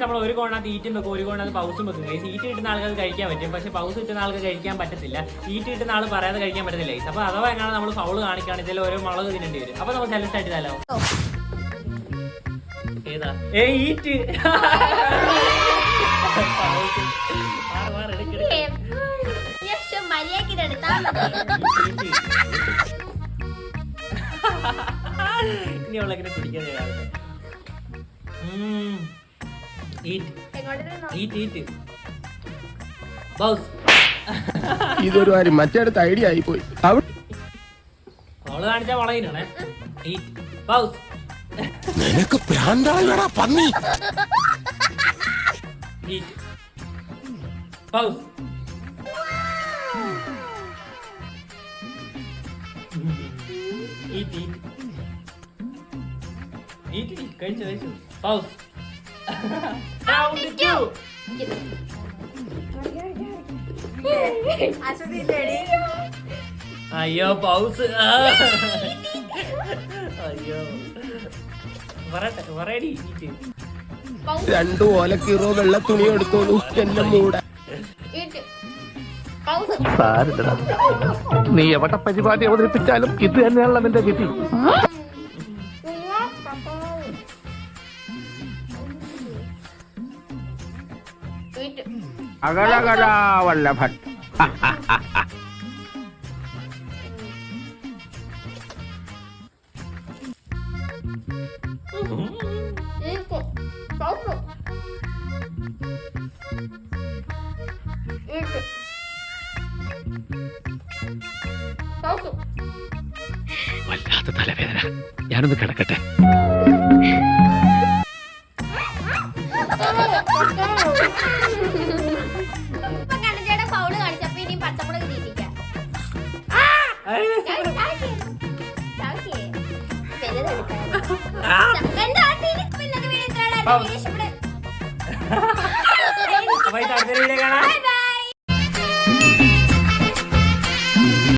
നമ്മൾ ഒരു കോണത്ത് ഈറ്റും വെക്കും, ഒരു കോണത്ത് പൗസും വെക്കും. ഈറ്റ് കിട്ടുന്ന ആൾക്ക് കഴിക്കാൻ പറ്റും, പക്ഷെ പൗസ് കിട്ടുന്ന ആൾക്ക് കഴിക്കാൻ പറ്റത്തില്ല. ഈറ്റ് കിട്ടുന്ന ആൾ പറയാതെ കഴിക്കാൻ പറ്റത്തില്ല. അപ്പൊ അഥവാ എങ്ങനെ നമ്മൾ ഫൗള് കാണിക്കുകയാണ്, ഇതിൽ ഓരോ മുളക് തിന്നേണ്ടി വരും. അപ്പൊ നമ്മൾ സെലക്ട് ആയിട്ട് തരാമോ? ഏതാ? ഈറ്റ്. ഇനി അവളെങ്ങനെ കുടിക്കാതെ ഇതൊരു കാര്യം മറ്റേടത്ത് ഐഡിയ ആയി പോയി. അവള് കാണിച്ച വളയിനാണ്. നിനക്ക് പ്രാന്താളടാ പന്നി. കഴിച്ചു. അയ്യോ പൗസ്. അയ്യോ പറയടി. 2 ഓലക്കീറോ വെള്ള തുണി എടുത്തോളൂ എന്നെ മൂടാൻ. നീ എവിടെ പരിപാടി അവതരിപ്പിച്ചാലും ഇത് തന്നെയാണല്ലോ നിന്റെ വിധി. അകലകലാവല്ലഭൻ. വല്ലാത്ത തലവേദന, ഞാനൊന്ന് കിടക്കട്ടെ. അപ്പൊ ഇത് അടുത്ത വീഡിയോ കാണാം.